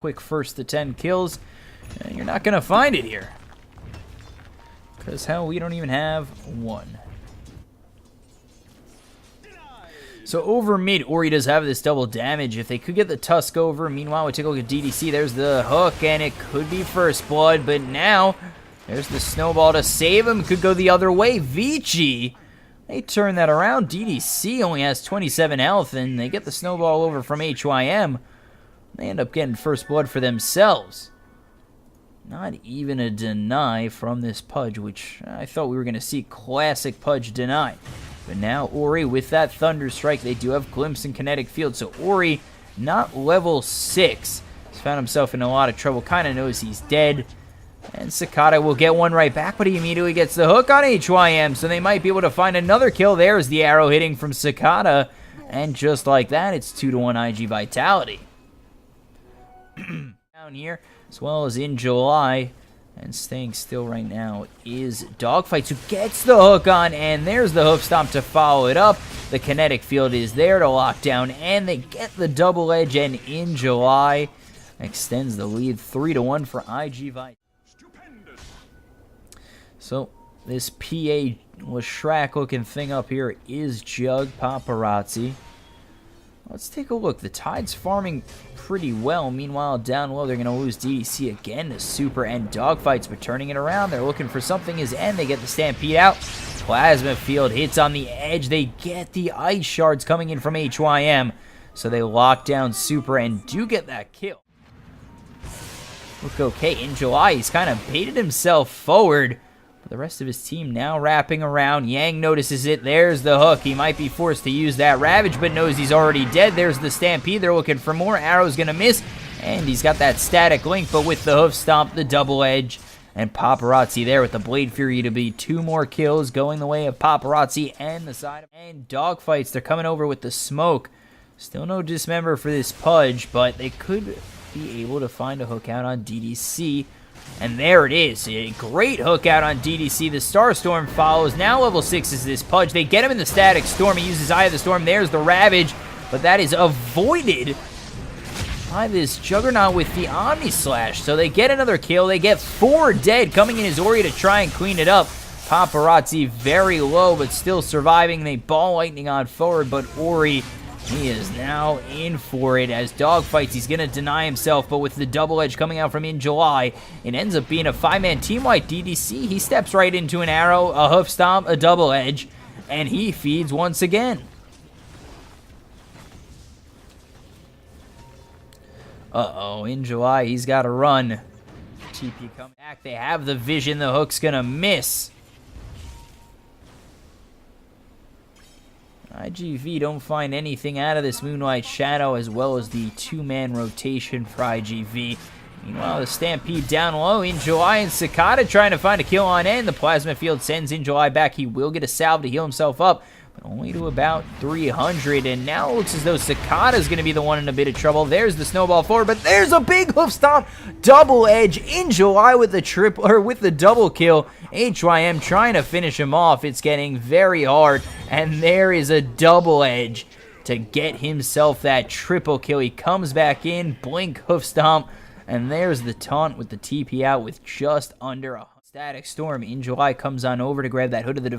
quick first to 10 kills. And you're not going to find it here. Because, hell, we don't even have one. So over mid, Ori does have this double damage. If they could get the Tusk over, meanwhile we take a look at DDC. There's the hook, and it could be first blood, but now there's the snowball to save him. Could go the other way. Vici, they turn that around. DDC only has 27 health, and they get the snowball over from HYM. They end up getting first blood for themselves. Not even a deny from this Pudge, which I thought we were going to see classic Pudge deny. But now Ori with that Thunder Strike, they do have Glimpse and Kinetic Field. So Ori, not level 6, has found himself in a lot of trouble. Kind of knows he's dead. And Sakata will get one right back, but he immediately gets the hook on HYM. So they might be able to find another kill. There's the arrow hitting from Sakata. And just like that, it's 2-1 IG Vitality. Down here, as well as in July. And staying still right now is Dogfights, who gets the hook on, and there's the hoof stomp to follow it up. The kinetic field is there to lock down, and they get the double edge, and in July extends the lead 3-1 for iG.V. So this PA Shrek looking thing up here is Jug Paparazzi. Let's take a look. The Tide's farming pretty well. Meanwhile, down low, they're going to lose DDC again to Super and Dogfights, but turning it around, they're looking for something as end. They get the Stampede out. Plasma Field hits on the edge. They get the Ice Shards coming in from HYM, so they lock down Super and do get that kill. Look okay. In July, he's kind of baited himself forward. The rest of his team now wrapping around. Yang notices it. There's the hook. He might be forced to use that Ravage, but knows he's already dead. There's the Stampede. They're looking for more. Arrow's going to miss, and he's got that static link, but with the hoof stomp, the double edge, and Paparazzi there with the Blade Fury to be 2 more kills going the way of Paparazzi and the side. And Dogfights, they're coming over with the smoke. Still no Dismember for this Pudge, but they could be able to find a hook out on DDC. And there it is, a great hook out on DDC. The Starstorm follows. Now level 6 is this Pudge. They get him in the Static Storm. He uses Eye of the Storm. There's the Ravage, but that is avoided by this Juggernaut with the Omni Slash. So they get another kill. They get 4 dead. Coming in is Ori to try and clean it up. Paparazzi very low, but still surviving. They ball lightning on forward, but Ori, he is now in for it. As Dogfights, he's going to deny himself, but with the double edge coming out from in July, it ends up being a 5-man team-wide DDC. He steps right into an arrow, a hoof stomp, a double edge, and he feeds once again. Uh-oh, in July, he's got to run. TP coming back. They have the vision. The hook's going to miss. iG.V don't find anything out of this Moonlight Shadow, as well as the 2-man rotation for iG.V. Meanwhile, the Stampede down low. In July, and Sakata trying to find a kill on end. The Plasma Field sends in July back. He will get a salve to heal himself up, but only to about 300. And now it looks as though Sakata's going to be the one in a bit of trouble. There's the snowball forward, but there's a big hoof stomp. Double edge in July with the double kill. HYM trying to finish him off. It's getting very hard, and there is a double edge to get himself that triple kill. He comes back in, blink, hoof stomp, and there's the taunt with the TP out with just under a Static Storm. In July comes on over to grab that Hood of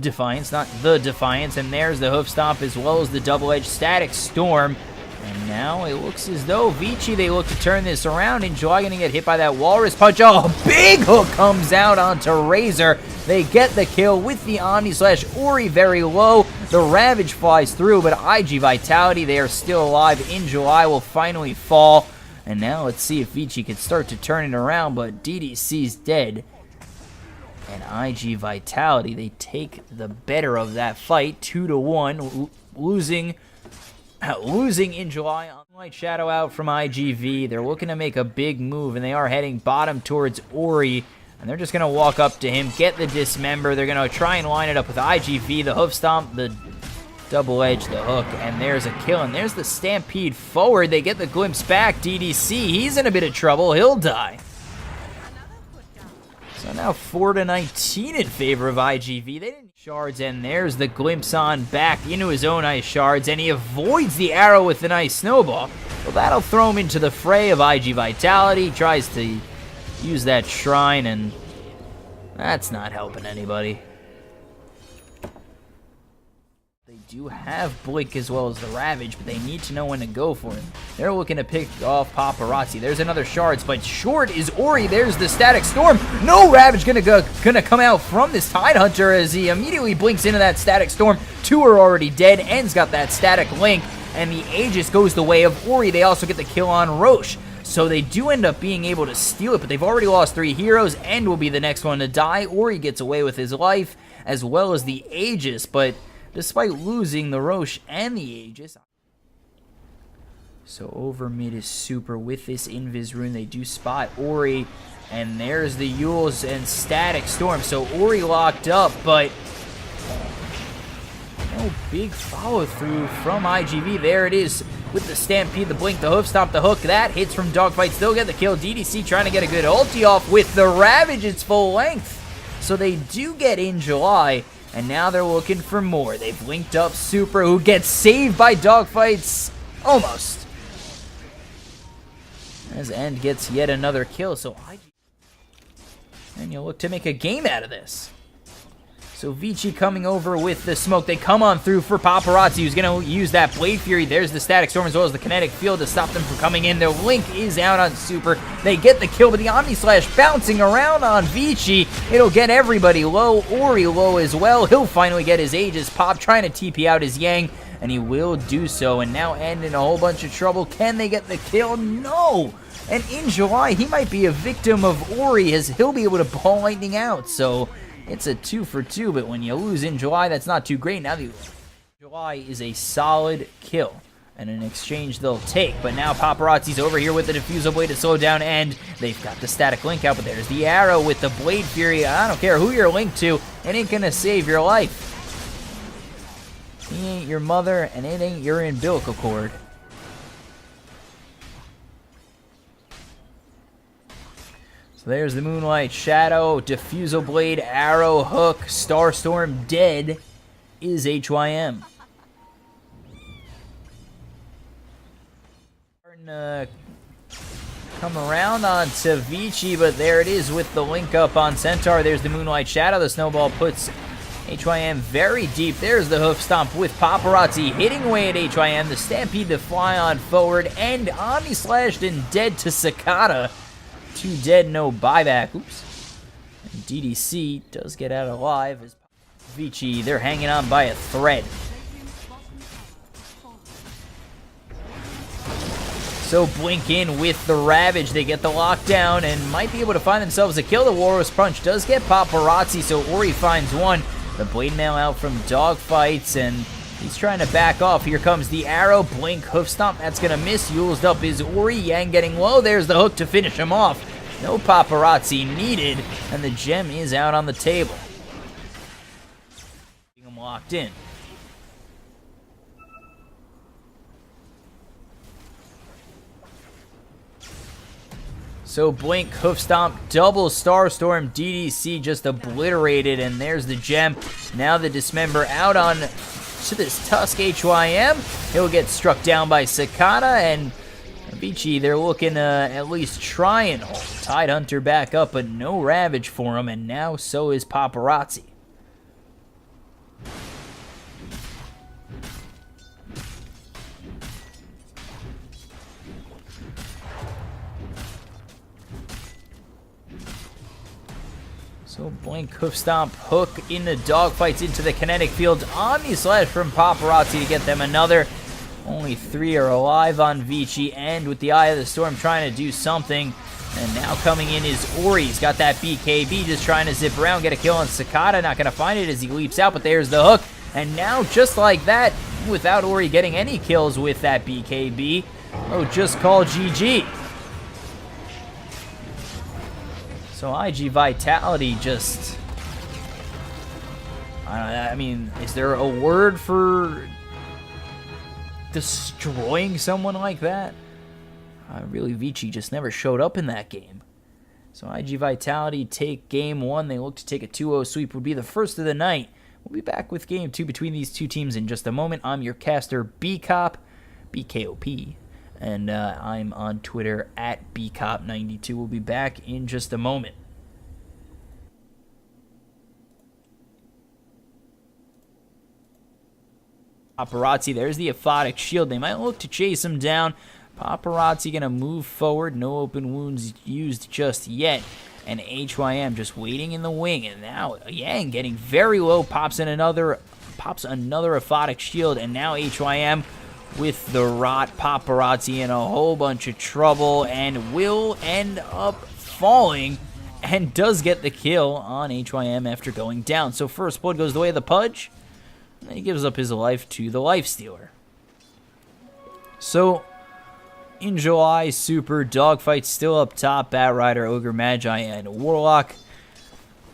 Defiance, not the Defiance, and there's the hoof stomp as well as the double edge Static Storm. And now it looks as though Vici, they look to turn this around. In July, going to get hit by that Walrus Punch. Oh, a big hook comes out onto Razor. They get the kill with the Omni Slash. Ori very low. The Ravage flies through, but iG Vitality, they are still alive. In July will finally fall. And now let's see if Vici can start to turn it around, but DDC's dead. And iG Vitality, they take the better of that fight, 2-1, losing in July. Light Shadow out from iG.V. They're looking to make a big move, and they are heading bottom towards Ori. And they're just going to walk up to him, get the Dismember. They're going to try and line it up with iG.V. The hoof stomp, the double edge, the hook, and there's a kill. And there's the Stampede forward. They get the glimpse back. DDC, he's in a bit of trouble. He'll die. So now 4-19 in favor of iG.V. They didn't shards, and there's the glimpse on back into his own ice shards, and he avoids the arrow with the nice snowball. Well, that'll throw him into the fray of IG Vitality. Tries to use that shrine, and that's not helping anybody. They do have Blink as well as the Ravage, but they need to know when to go for it. They're looking to pick off Paparazzi. There's another Shards, but short is Ori. There's the Static Storm. No Ravage gonna come out from this Tidehunter as he immediately blinks into that Static Storm. Two are already dead. En's got that Static Link, and the Aegis goes the way of Ori. They also get the kill on Roche. So they do end up being able to steal it, but they've already lost 3 heroes. End will be the next one to die. Ori gets away with his life, as well as the Aegis, but despite losing the Roche and the Aegis. So over mid is Super with this Invis rune. They do spot Ori, and there's the Yules and Static Storm. So Ori locked up, but no big follow through from iG.V. There it is with the Stampede, the Blink, the Hoof Stomp, the Hook. That hits from Dogfight. Still get the kill. DDC trying to get a good ulti off with the Ravage. It's full length. So they do get in July. And now they're looking for more. They've linked up Super, who gets saved by Dogfights. Almost. As End gets yet another kill. So and you'll look to make a game out of this. So Vici coming over with the smoke. They come on through for Paparazzi, who's going to use that Blade Fury. There's the Static Storm as well as the Kinetic Field to stop them from coming in. Their Link is out on Super. They get the kill, but the Omni Slash bouncing around on Vici. It'll get everybody low. Ori low as well. He'll finally get his Aegis pop, trying to TP out his Yang, and he will do so. And now End in a whole bunch of trouble. Can they get the kill? No! And in July, he might be a victim of Ori, as he'll be able to ball lightning out. So it's a 2 for 2, but when you lose in July, that's not too great. Now the July is a solid kill, and an exchange they'll take. But now Paparazzi's over here with the Diffusal Blade to slow down End. They've got the Static Link out, but there's the Arrow with the Blade Fury. I don't care who you're linked to, it ain't gonna save your life. He ain't your mother, and it ain't your umbilical cord. So there's the Moonlight Shadow, Diffusal Blade, Arrow, Hook, Starstorm, dead is HYM. Come around onto Vici, but there it is with the link up on Centaur. There's the Moonlight Shadow. The Snowball puts HYM very deep. There's the Hoof Stomp with Paparazzi hitting away at HYM. The Stampede to fly on forward, and Omni Slashed and dead to Cicada. 2 dead, no buyback. Oops. And DDC does get out alive as Vici, they're hanging on by a thread. So Blink in with the Ravage. They get the lockdown and might be able to find themselves a kill. The Walrus Punch does get Paparazzi, so Ori finds one. The Blade Mail out from Dogfights, and he's trying to back off. Here comes the Arrow, Blink, Hoof Stomp. That's going to miss. Used up is Ori. Yang getting low. There's the Hook to finish him off. No Paparazzi needed, and the gem is out on the table. Him locked in. So Blink, Hoof Stomp, double Starstorm, DDC just obliterated, and there's the gem. Now the Dismember out on to this Tusk HYM. He'll get struck down by Cicada, and Vici, they're looking to at least try and hold Tidehunter back up, but no Ravage for him, and now so is Paparazzi. So Blink, Hoof Stomp, Hook into Dogfights, into the Kinetic Field. Omni Slash from Paparazzi to get them another. Only 3 are alive on Vici, and with the Eye of the Storm trying to do something. And now coming in is Ori. He's got that BKB, just trying to zip around, get a kill on Cicada. Not going to find it as he leaps out, but there's the Hook. And now, just like that, without Ori getting any kills with that BKB, oh, just call GG. So IG Vitality just, I mean, is there a word for destroying someone like that? Really, Vici just never showed up in that game. So IG Vitality take game 1. They look to take a 2-0 sweep. Would be the first of the night. We'll be back with game 2 between these two teams in just a moment. I'm your caster, B-Cop, BKOP, And I'm on Twitter at bcop92. We'll be back in just a moment. Paparazzi, there's the aphotic shield. They might look to chase him down. Paparazzi gonna move forward. No open wounds used just yet. And HYM just waiting in the wing. And now Yang getting very low. Pops another aphotic shield. And now HYM with the rot. Paparazzi in a whole bunch of trouble. And will end up falling. And does get the kill on HYM after going down. So first blood goes the way of the Pudge. And he gives up his life to the Lifestealer. So in July, Super Dogfight still up top. Batrider, Ogre, Magi, and Warlock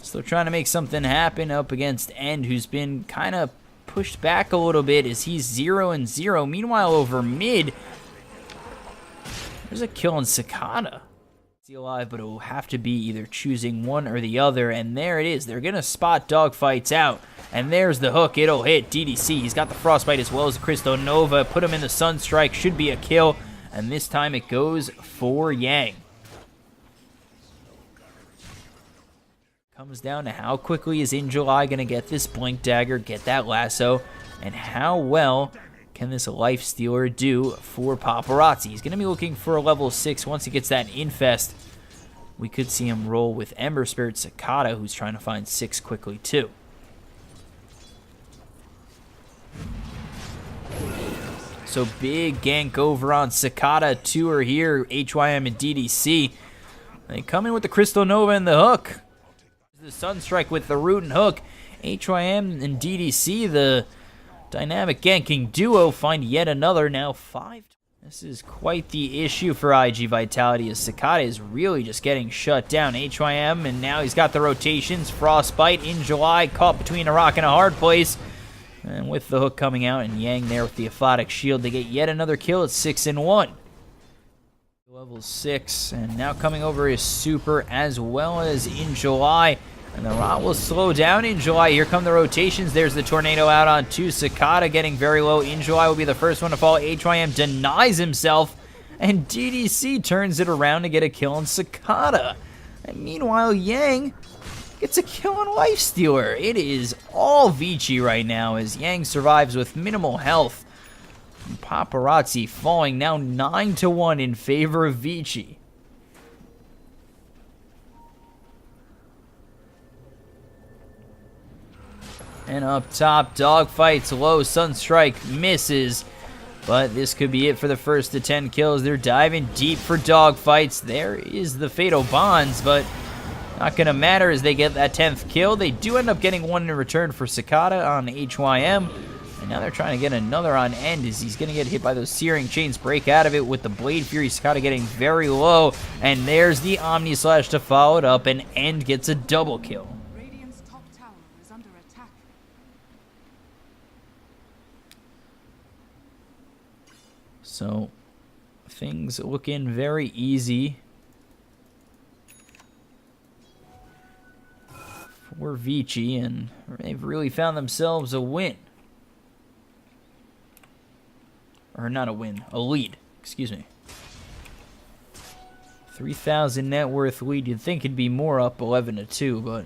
still trying to make something happen up against End, who's been kind of pushed back a little bit as he's 0-0. Meanwhile, over mid, there's a kill on Cicada. He's alive, but it will have to be either choosing one or the other. And there it is. They're going to spot Dogfights out. And there's the hook. It'll hit DDC. He's got the Frostbite as well as the Crystal Nova. Put him in the Sunstrike. Should be a kill. And this time it goes for Yang. Comes down to how quickly is In July going to get this Blink Dagger, get that lasso, and how well can this Lifestealer do for Paparazzi. He's going to be looking for a level 6 once he gets that Infest. We could see him roll with Ember Spirit Cicada, who's trying to find 6 quickly too. So big gank over on Cicada. 2 are here, HYM and DDC. They come in with the Crystal Nova and the hook. The Sunstrike with the root and hook. HYM and DDC, the dynamic ganking duo, find yet another, now 5. This is quite the issue for IG Vitality as Cicada is really just getting shut down. HYM, and now he's got the rotations. Frostbite In July, caught between a rock and a hard place. And with the hook coming out, and Yang there with the aphotic shield, they get yet another kill at 6-1. Level 6, and now coming over is Super as well as In July. And the rot will slow down In July. Here come the rotations. There's the tornado out on 2. Cicada getting very low. In July will be the first one to fall. HYM denies himself, and DDC turns it around to get a kill on Cicada. And meanwhile, Yang gets a kill on Lifestealer. It is all Vici right now as Yang survives with minimal health. And Paparazzi falling now 9-1 in favor of Vici. And up top, Dogfights low, Sunstrike misses. But this could be it for the first of 10 kills. They're diving deep for Dogfights. There is the Fatal Bonds, but not going to matter as they get that 10th kill. They do end up getting one in return for Cicada on HYM. And now they're trying to get another on End as he's going to get hit by those Searing Chains. Break out of it with the Blade Fury. Cicada getting very low. And there's the Omni Slash to follow it up, and End gets a double kill. Radiant's top tower is under attack. So things looking very easy for Vici, and they've really found themselves a win. Or not a win, a lead, excuse me. 3,000 net worth lead. You'd think it'd be more, up 11-2, but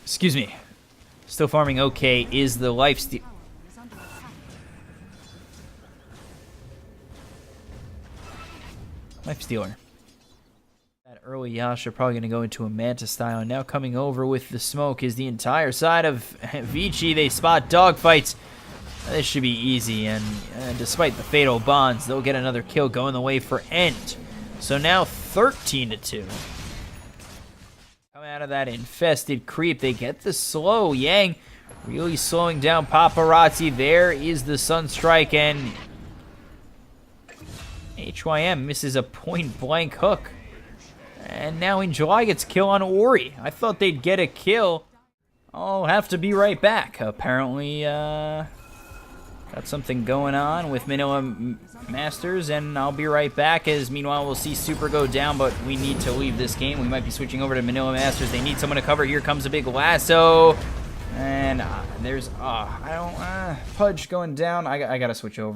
excuse me. Still farming okay is the Lifestealer. Lifestealer. That early Yasha probably going to go into a Manta style. And now coming over with the smoke is the entire side of Vici. They spot Dogfights. This should be easy. And despite the Fatal Bonds, they'll get another kill going the way for End. So now 13-2. Coming out of that infested creep, they get the slow. Yang really slowing down Paparazzi. There is the Sunstrike, and HYM misses a point-blank hook. And now In July gets kill on Ori. I thought they'd get a kill. I'll have to be right back. Apparently, got something going on with Manila Masters, and I'll be right back as meanwhile we'll see Super go down, but we need to leave this game. We might be switching over to Manila Masters. They need someone to cover. Here comes a big lasso. And there's, Pudge going down. I gotta switch over.